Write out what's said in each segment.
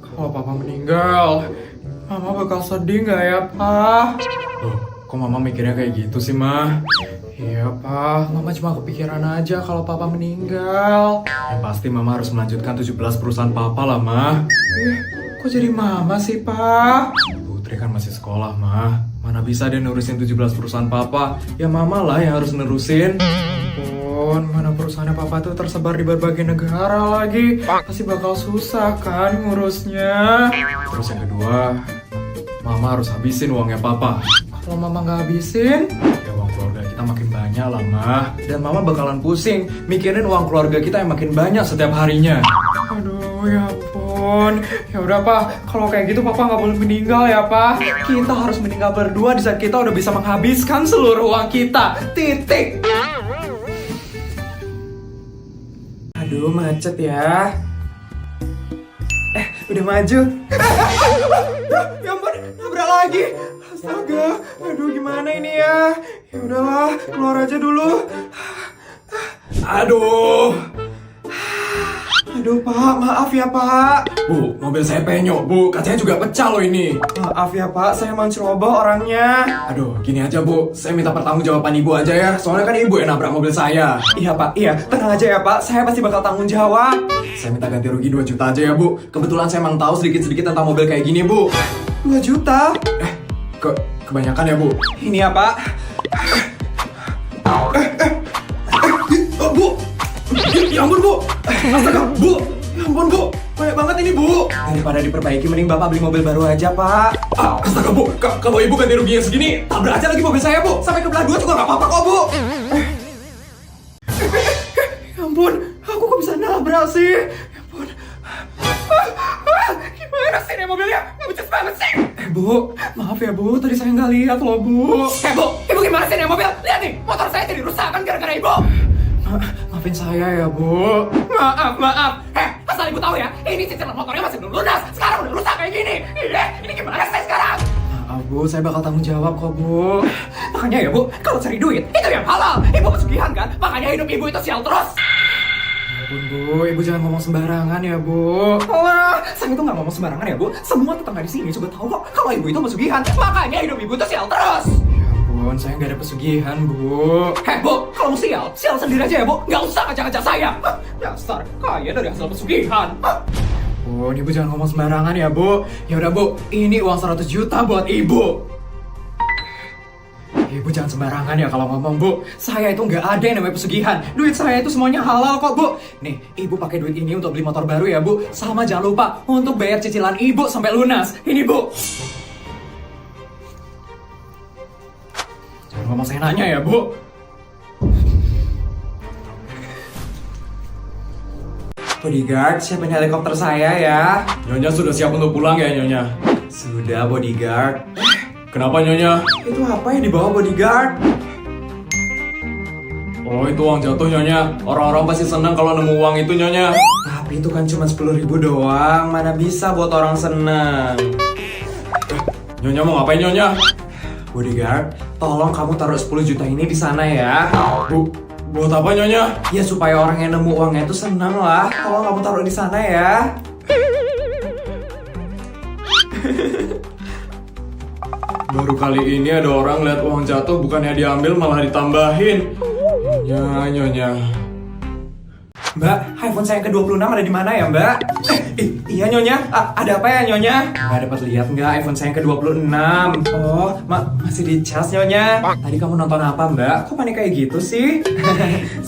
Kalau papa meninggal, mama bakal sedih nggak ya, Pa? Loh, kok mama mikirnya kayak gitu sih, Ma? Iya, Pa. Mama cuma kepikiran aja kalau papa meninggal. Yang pasti mama harus melanjutkan 17 perusahaan papa lah, Ma. Kok jadi mama sih, Pa? Putri kan masih sekolah, Ma. Mana bisa dia nurusin 17 perusahaan papa? Ya mama lah yang harus nerusin. Ampun, mana perusahaannya papa tuh tersebar di berbagai negara lagi. Pasti bakal susah kan ngurusnya. Terus yang kedua, mama harus habisin uangnya papa. Kalau mama nggak habisin, ya uang keluarga kita makin banyak lah, Ma. Dan mama bakalan pusing mikirin uang keluarga kita yang makin banyak setiap harinya. Aduh, ya ampun. Ya udah, Pak. Kalau kayak gitu papa nggak boleh meninggal ya, Pak. Kita harus meninggal berdua di saat kita udah bisa menghabiskan seluruh uang kita. Titik. Aduh, macet ya. Udah maju. Ya ampun, nabrak lagi. Astaga, aduh gimana ini ya? Ya udahlah, keluar aja dulu. Aduh. Aduh, Pak, maaf ya, Pak. Bu, mobil saya penyok, Bu. Kacanya juga pecah loh ini. Maaf ya, Pak, saya emang ceroboh orangnya. Aduh, gini aja, Bu. Saya minta pertanggungjawaban Ibu aja ya. Soalnya kan Ibu yang nabrak mobil saya. Iya, Pak. Iya, tenang aja ya, Pak. Saya pasti bakal tanggung jawab. Saya minta ganti rugi 2 juta aja ya, Bu. Kebetulan saya emang tahu sedikit-sedikit tentang mobil kayak gini, Bu. 2 juta? Kebanyakan ya, Bu. Ini ya, Pak. Bu. Ya ampun, Bu. Astaga, Bu. Ya ampun, Bu. Banyak banget ini, Bu. Daripada diperbaiki, mending Bapak beli mobil baru aja, Pak. Astaga, Bu. Kalau Ibu ganti ruginya segini, tabrak aja lagi mobil saya, Bu. Sampai ke belah 2 juga nggak apa-apa kok, Bu. Ya ampun, aku kok bisa nabrak sih? Ya ampun. Gimana sih ini mobilnya? Becus banget sih. Bu, maaf ya, Bu. Tadi saya nggak lihat loh, Bu. Bu. Ibu gimana sih ini mobil? Lihat nih, motor saya jadi rusak kan gara-gara Ibu. Maafin saya ya, Bu. Maaf. Asal Ibu tahu ya, ini cicilan motornya masih belum lunas. Sekarang udah rusak kayak gini. Ini gimana saya sekarang? Maaf, Bu. Saya bakal tanggung jawab kok, Bu. Makanya ya, Bu, kalau cari duit, itu yang halal. Ibu pesugihan kan? Makanya hidup Ibu itu sial terus. Ampun, Bu. Ibu jangan ngomong sembarangan ya, Bu. Alah, saya itu nggak ngomong sembarangan ya, Bu. Semua tetangga di sini juga tahu kok kalau Ibu itu pesugihan. Makanya hidup Ibu itu sial terus. Saya nggak ada pesugihan, Bu. Bu, kalau mau sial sendiri aja ya, Bu. Nggak usah ngajak-ngajak saya. Dasar kaya dari hasil pesugihan. Bu, Ibu jangan ngomong sembarangan ya, Bu. Ya udah, Bu, ini uang 100 juta buat Ibu. Ibu jangan sembarangan ya kalau ngomong, Bu. Saya itu nggak ada yang namanya pesugihan. Duit saya itu semuanya halal kok, Bu. Nih, Ibu pakai duit ini untuk beli motor baru ya, Bu. Sama jangan lupa untuk bayar cicilan Ibu sampai lunas. Ini, Bu. Ngomong saya nanya ya, Bu. Bodyguard, siapin helikopter saya ya. Nyonya sudah siap untuk pulang ya, Nyonya? Sudah, Bodyguard. Kenapa, Nyonya? Itu apa yang dibawa, Bodyguard? Oh, itu uang jatuh, Nyonya. Orang-orang pasti senang kalau nemu uang itu, Nyonya. Tapi itu kan cuma 10.000 doang. Mana bisa buat orang senang. Nyonya mau ngapain, Nyonya? Bodyguard, tolong kamu taruh 10 juta ini di sana ya. Buat apa, Nyonya? Ya supaya orang yang nemu uangnya itu senang lah. Tolong kamu taruh di sana ya. Baru kali ini ada orang lihat uang jatuh bukannya diambil malah ditambahin. Nyonya. Mbak, iPhone saya yang ke-26 ada di mana ya, Mbak? Iya, Nyonya. Ada apa ya, Nyonya? Nggak dapat lihat nggak iPhone saya yang ke-26? Oh, masih di cas, Nyonya. Tadi kamu nonton apa, Mbak? Kok panik kayak gitu sih?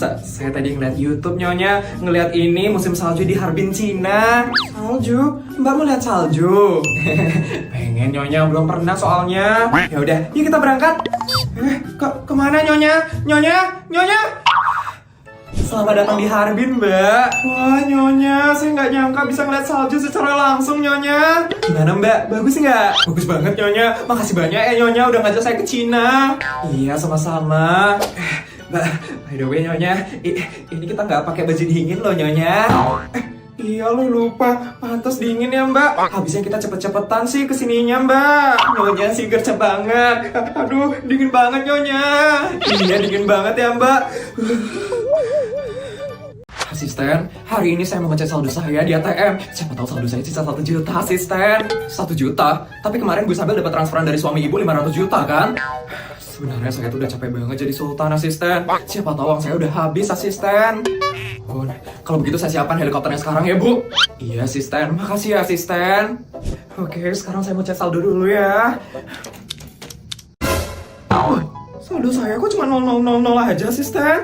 Saya tadi ngeliat YouTube, Nyonya. Ngeliat ini musim salju di Harbin, Cina. Salju? Mbak mau lihat salju? Pengen, Nyonya. Belum pernah soalnya. Ya udah, yuk kita berangkat. Kemana, Nyonya? Nyonya? Selamat datang di Harbin, Mbak. Wah, Nyonya, saya nggak nyangka bisa ngeliat salju secara langsung, Nyonya. Gimana, Mbak? Bagus nggak? Bagus banget, Nyonya. Makasih banyak ya, Nyonya, udah ngajak saya ke Cina. Iya, sama-sama. Mbak, by the way, Nyonya, ini kita nggak pakai baju dingin loh, Nyonya. Iya, lu lupa. Pantas dingin ya, Mbak. Habisnya kita cepet-cepetan sih kesininya, Mbak. Nyonya sih gercep banget. Aduh, dingin banget, Nyonya. Iya, dingin banget ya, Mbak. Asisten, hari ini saya mau ngecek saldo saya di ATM. Siapa tahu saldo saya sisa 1 juta, asisten. 1 juta? Tapi kemarin Bu Isabel dapat transferan dari suami ibu 500 juta kan? Sebenarnya saya tuh udah capek banget jadi sultan, asisten. Siapa tahu uang saya udah habis, asisten. Bun, kalau begitu saya siapkan helikopternya sekarang ya, Bu. Iya, asisten. Makasih ya, asisten. Oke, sekarang saya mau cek saldo dulu ya. Saldo saya kok cuma 0,000 aja, asisten?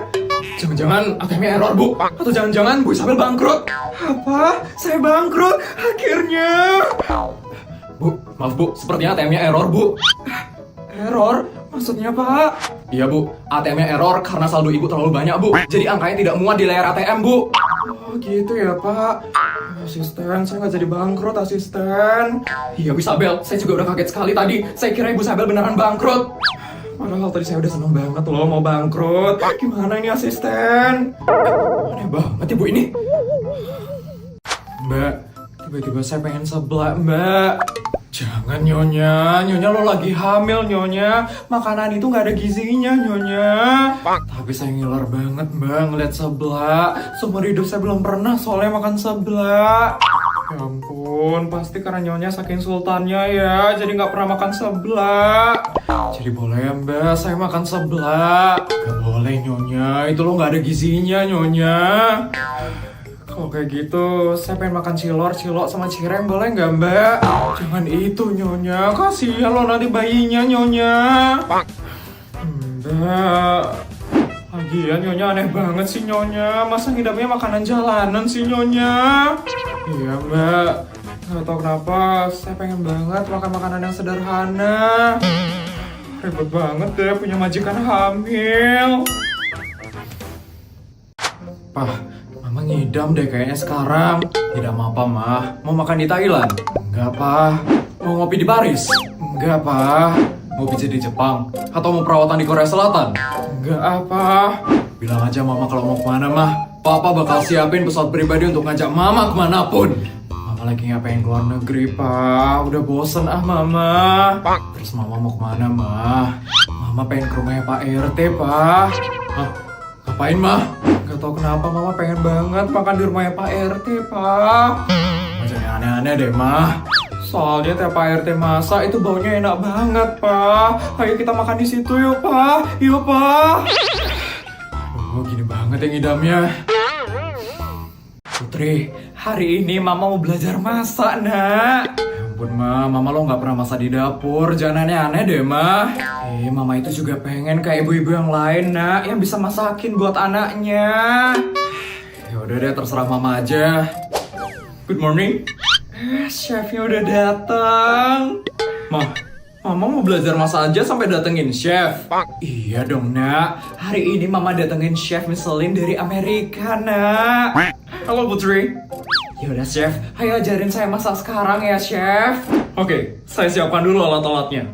Jangan-jangan ATM-nya error, Bu? Atau jangan-jangan Bu Isabel bangkrut? Apa? Saya bangkrut? Akhirnya? Bu, maaf Bu, sepertinya ATM-nya error, Bu. Error? Maksudnya, Pak? Iya, Bu. ATM-nya error karena saldo Ibu terlalu banyak, Bu. Jadi angkanya tidak muat di layar ATM, Bu. Oh, gitu ya, Pak. Asisten, saya nggak jadi bangkrut, asisten. Iya, Bu Isabel. Saya juga udah kaget sekali tadi. Saya kira Ibu Isabel beneran bangkrut. Padahal tadi saya udah seneng banget loh mau bangkrut. Gimana ini, asisten? Aneh banget Ibu ini. Mbak, tiba-tiba saya pengen seblak, Mbak. Jangan, Nyonya. Nyonya lo lagi hamil, Nyonya. Makanan itu nggak ada gizinya, Nyonya. Tapi saya ngiler banget, Mbak, ngeliat seblak. Seumur hidup saya belum pernah soalnya makan seblak. Ya ampun, pasti karena Nyonya saking sultannya ya, jadi nggak pernah makan seblak. Jadi boleh ya, Mbak, saya makan seblak. Gak boleh, Nyonya. Itu lo nggak ada gizinya, Nyonya. Kalau kayak gitu, saya pengen makan cilok sama cireng, boleh nggak, Mbak? Jangan itu, Nyonya. Kasihan lo nanti bayinya, Nyonya. Mbak, lagian Nyonya aneh banget sih, Nyonya. Masa ngidamnya makanan jalanan sih, Nyonya? Iya, Mbak. Nggak tahu kenapa, saya pengen banget makan makanan yang sederhana. Ribet banget deh punya majikan hamil. Pah, Mama ngidam deh kayaknya sekarang. Ngidam apa, Mah? Mau makan di Thailand? Enggak, Pah. Mau ngopi di Paris? Enggak, Pah. Mau pijat di Jepang? Atau mau perawatan di Korea Selatan? Enggak, apa. Bilang aja Mama kalau mau kemana, Mah. Papa bakal siapin pesawat pribadi untuk ngajak Mama kemanapun. Mama lagi nggak pengen keluar negeri, Pak. Udah bosen Mama. Terus Mama mau kemana, Mah? Mama pengen ke rumahnya Pak RT, Pak. Hah? Ngapain, Mah? Gak tau kenapa Mama pengen banget makan di rumahnya Pak RT, Pak. Jangan aneh-aneh deh, Mah. Soalnya tiap Pak RT masak itu baunya enak banget, Pak. Ayo kita makan di situ yuk, Pak. Yuk, Pak. Oh, gini banget yang ngidamnya. Putri, hari ini Mama mau belajar masak, Nak. Ya ampun, Ma. Mama lo nggak pernah masak di dapur. Jangan aneh-aneh deh, Ma. Mama itu juga pengen kayak ibu-ibu yang lain, Nak. Yang bisa masakin buat anaknya. Ya udah deh, terserah Mama aja. Good morning. Chefnya udah datang. Mama mau belajar masak aja sampai datengin chef. Iya dong, Nak. Hari ini Mama datengin chef Michelin dari Amerika, Nak. Halo, Putri. Yaudah, chef. Ayo ajarin saya masak sekarang ya, chef. Oke, saya siapkan dulu alat-alatnya.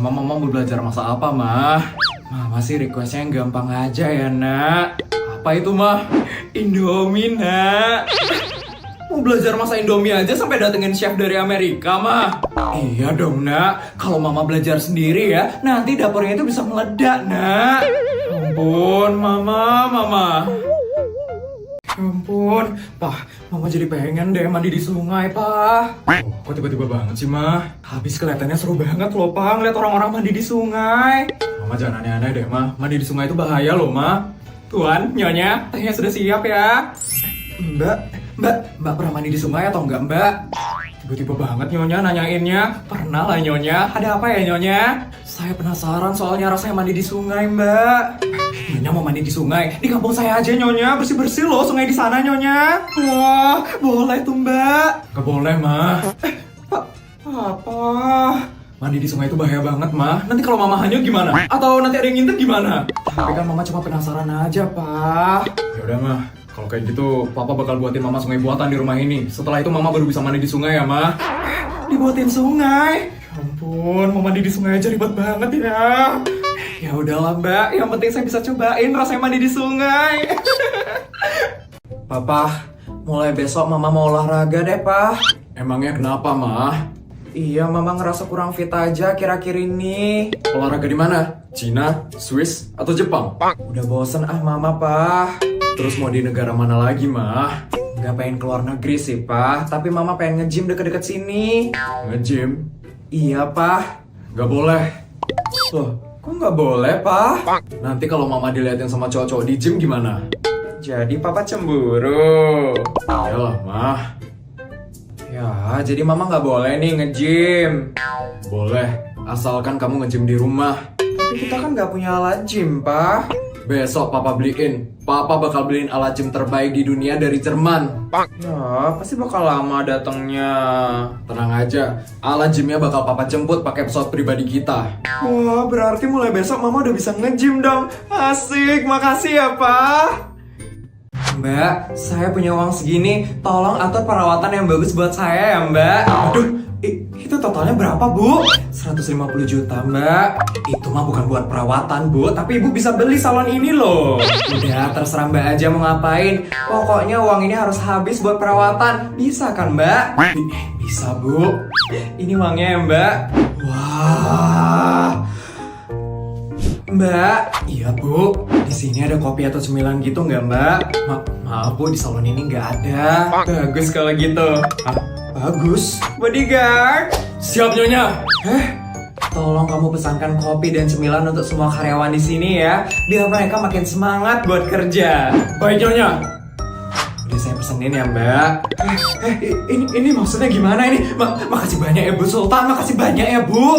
Mama mau belajar masak apa, Mah? Mama sih requestnya yang gampang aja ya, Nak. Apa itu, Mah? Indomie, Nak. Mau belajar masak Indomie aja sampai datengin chef dari Amerika, Mah. Iya dong, Nak. Kalau Mama belajar sendiri ya, nanti dapurnya itu bisa meledak, Nak. Ampun, Mama. Ampun, Pak. Mama jadi pengen deh mandi di sungai, Pak. Kok tiba-tiba banget sih, Mah? Habis kelihatannya seru banget loh, Pak. Ngeliat orang-orang mandi di sungai. Mama jangan aneh-aneh deh, Mah. Mandi di sungai itu bahaya loh, Mah. Tuan, Nyonya, tehnya sudah siap ya. Mbak pernah mandi di sungai atau enggak, Mbak? Tiba-tiba banget Nyonya nanyainnya. Pernah lah, Nyonya. Ada apa ya, Nyonya? Saya penasaran soalnya rasanya mandi di sungai, Mbak. Nyonya mau mandi di sungai? Di kampung saya aja, Nyonya. Bersih-bersih loh sungai di sana, Nyonya. Wah, boleh tuh, Mbak. Gak boleh, Mah. Apa? Mandi di sungai itu bahaya banget, Mah. Nanti kalau Mama hanyut gimana? Atau nanti ada yang ngintip gimana? Tapi kan Mama cuma penasaran aja, Pak. Yaudah, Mah. Kalau kayak gitu, Papa bakal buatin Mama sungai buatan di rumah ini. Setelah itu Mama baru bisa mandi di sungai ya, Ma. Dibuatin sungai? Ya ampun, mau mandi di sungai aja ribet banget ya. Ya udahlah, Mbak. Yang penting saya bisa cobain rasanya mandi di sungai. Papa, mulai besok Mama mau olahraga deh, Pak. Emangnya kenapa, Ma? Iya, Mama ngerasa kurang fit aja akhir-akhir ini. Olahraga di mana? Cina, Swiss, atau Jepang? Udah bosen Mama, Pak. Terus mau di negara mana lagi, Mah? Nggak pengen keluar negeri sih, Pak. Tapi Mama pengen nge-gym deket-deket sini. Nge-gym? Iya, Pak. Nggak boleh. Loh, kok nggak boleh, Pak? Nanti kalau Mama diliatin sama cowok-cowok di gym gimana? Jadi Papa cemburu. Yalah, Mah. Ya, jadi Mama nggak boleh nih nge-gym. Boleh, asalkan kamu nge-gym di rumah. Tapi kita kan nggak punya alat gym, Pak. Besok Papa beliin. Papa bakal beliin alat gym terbaik di dunia dari Jerman. Ya, pasti bakal lama datangnya. Tenang aja, alat gymnya bakal Papa jemput pakai pesawat pribadi kita. Wah, berarti mulai besok Mama udah bisa nge-gym dong. Asik, makasih ya, Pak. Mbak, saya punya uang segini. Tolong atur perawatan yang bagus buat saya ya, Mbak. Aduh, itu totalnya berapa, Bu? 150 juta, Mbak. Itu mah bukan buat perawatan, Bu. Tapi Ibu bisa beli salon ini loh. Udah, terserah Mbak aja mau ngapain. Pokoknya uang ini harus habis buat perawatan. Bisa kan, Mbak? Bisa, Bu. Ini uangnya ya, Mbak. Wah. Mbak, iya Bu. Di sini ada kopi atau cemilan gitu nggak, Mbak? Maaf Bu, di salon ini nggak ada. Bagus kalau gitu. Bagus. Bodyguard. Siap, Nyonya. Tolong kamu pesankan kopi dan cemilan untuk semua karyawan di sini ya, biar mereka makin semangat buat kerja. Baik, Nyonya. Udah saya pesenin ya, Mbak. Ini maksudnya gimana ini? Makasih banyak ya Bu Sultan, makasih banyak ya Bu.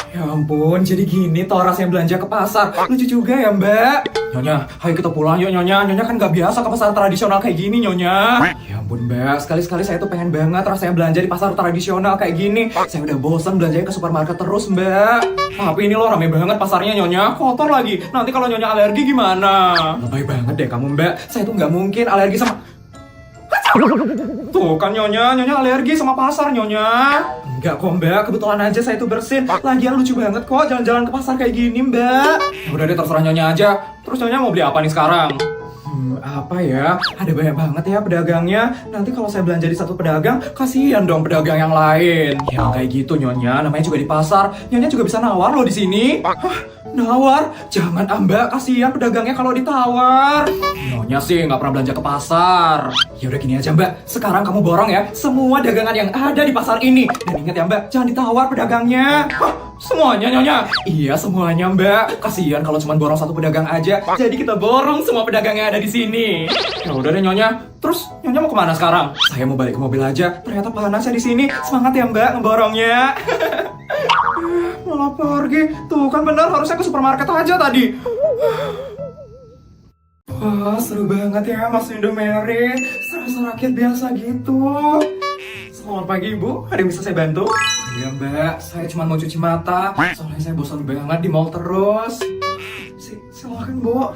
Ya ampun, jadi gini toh rasanya belanja ke pasar. Lucu juga ya, Mbak. Nyonya, ayo kita pulang yuk, Nyonya. Nyonya kan gak biasa ke pasar tradisional kayak gini, Nyonya. Ya ampun, Mbak. Sekali-sekali saya tuh pengen banget rasanya belanja di pasar tradisional kayak gini. Saya udah bosan belanjanya ke supermarket terus, Mbak. Tapi ini loh rame banget pasarnya, Nyonya. Kotor lagi. Nanti kalau Nyonya alergi gimana? Lebay banget deh kamu, Mbak. Saya tuh gak mungkin alergi sama... Tuh kan Nyonya alergi sama pasar, Nyonya. Enggak kok, Mbak, kebetulan aja saya itu bersin. Lagian lucu banget kok jalan-jalan ke pasar kayak gini, Mbak. Udah deh, terserah Nyonya aja. Terus Nyonya mau beli apa nih sekarang? Apa ya? Ada banyak banget ya pedagangnya. Nanti kalau saya belanja di satu pedagang, kasihan dong pedagang yang lain. Ya kayak gitu, Nyonya, namanya juga di pasar. Nyonya juga bisa nawar loh di sini. Hah? Nawar? Jangan, Mbak, kasihan pedagangnya kalau ditawar. Nyonya sih nggak pernah belanja ke pasar. Ya udah gini aja, Mbak. Sekarang kamu borong ya semua dagangan yang ada di pasar ini. Dan ingat ya, Mbak, jangan ditawar pedagangnya. Hah? Semuanya, Nyonya? Iya, semuanya, Mbak. Kasihan kalau cuma borong satu pedagang aja. Jadi kita borong semua pedagang yang ada di sini. Ya udah deh, Nyonya. Terus Nyonya mau kemana sekarang? Saya mau balik ke mobil aja. Ternyata panasnya di sini. Semangat ya, Mbak, ngeborongnya. Malah pergi. Tuh kan benar, harusnya ke supermarket aja tadi. Wah, seru banget ya Mas Indomary. Serasa rakyat biasa gitu. Selamat pagi, Bu. Ada yang bisa saya bantu? Iya, Mbak. Saya cuma mau cuci mata. Soalnya saya bosan banget di mall terus. Silakan, Bu.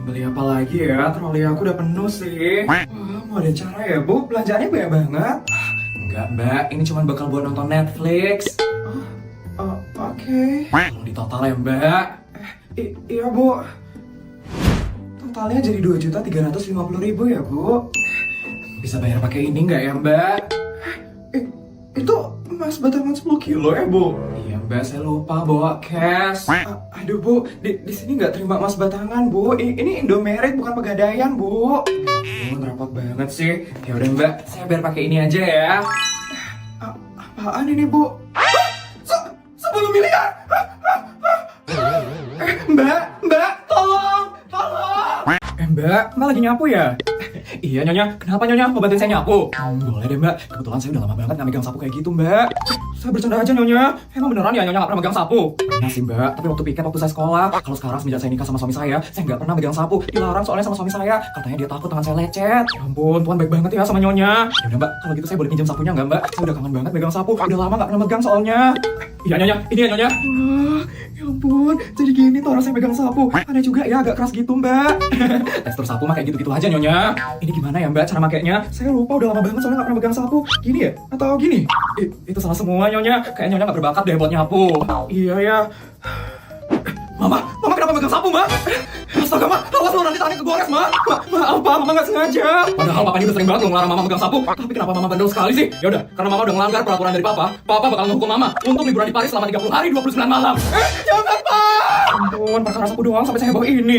Beli apa lagi ya? Troli aku udah penuh sih. Wah, mau ada cara ya, Bu? Belanjaannya banyak banget. Enggak, Mbak. Ini cuma bakal buat nonton Netflix. Oke. Kalau di total ya, Mbak. Iya, Bu. Totalnya jadi 2.350.000 ya, Bu. Bisa bayar pakai ini nggak ya, Mbak? Itu emas batangan 10 kilo ya, Bu? Iya, Mbak, saya lupa bawa cash. Aduh, Bu, di sini nggak terima emas batangan, Bu. Ini Indomaret bukan Pegadaian, Bu. Repot banget sih. Ya udah, Mbak, saya bayar pakai ini aja ya. Apaan ini, Bu? 10 miliar! Mbak, tolong! Mbak lagi nyapu ya? Iya, Nyonya. Kenapa, Nyonya? Mau bantuin saya nyapu? Boleh deh, Mbak. Kebetulan saya udah lama banget gak megang sapu kayak gitu, Mbak. Saya bercanda aja, Nyonya. Emang beneran ya Nyonya gak pernah megang sapu? Pernah sih, Mbak. Tapi waktu piket waktu saya sekolah. Kalau sekarang semenjak saya nikah sama suami saya gak pernah megang sapu. Dilarang soalnya sama suami saya. Katanya dia takut tangan saya lecet. Ya ampun, Tuhan baik banget ya sama Nyonya. Ya udah, Mbak. Kalau gitu saya boleh pinjam sapunya nggak, Mbak? Saya udah kangen banget megang sapu. Udah lama gak pernah megang soalnya. Iya, Nyonya. Ini ya, Nyonya. Ya ampun, jadi gini tuh rasanya megang sapu. Aneh juga ya, agak keras gitu, Mbak. Tekstur sapu mah kayak gitu-gitu aja, Nyonya. Ini gimana ya, Mbak, cara makainya? Saya lupa, udah lama banget soalnya gak pernah megang sapu. Gini ya? Atau gini? Itu salah semua, Nyonya. Kayaknya Nyonya gak berbakat deh buat nyapu. Iya ya. Mama kenapa megang sapu, Ma? Astaga, Ma, awas lo nanti tangannya kegores, Ma. Maaf, Pak, Mama gak sengaja. Padahal Papa ini udah sering banget lo ngelarang Mama megang sapu. Tapi kenapa Mama bandel sekali sih? Yaudah, karena Mama udah ngelanggar peraturan dari Papa bakal ngehukum Mama untuk liburan di Paris selama 30 hari 29 malam. Jangan, Pak! Ampun, perkara sapu doang sampai saya bawa ini.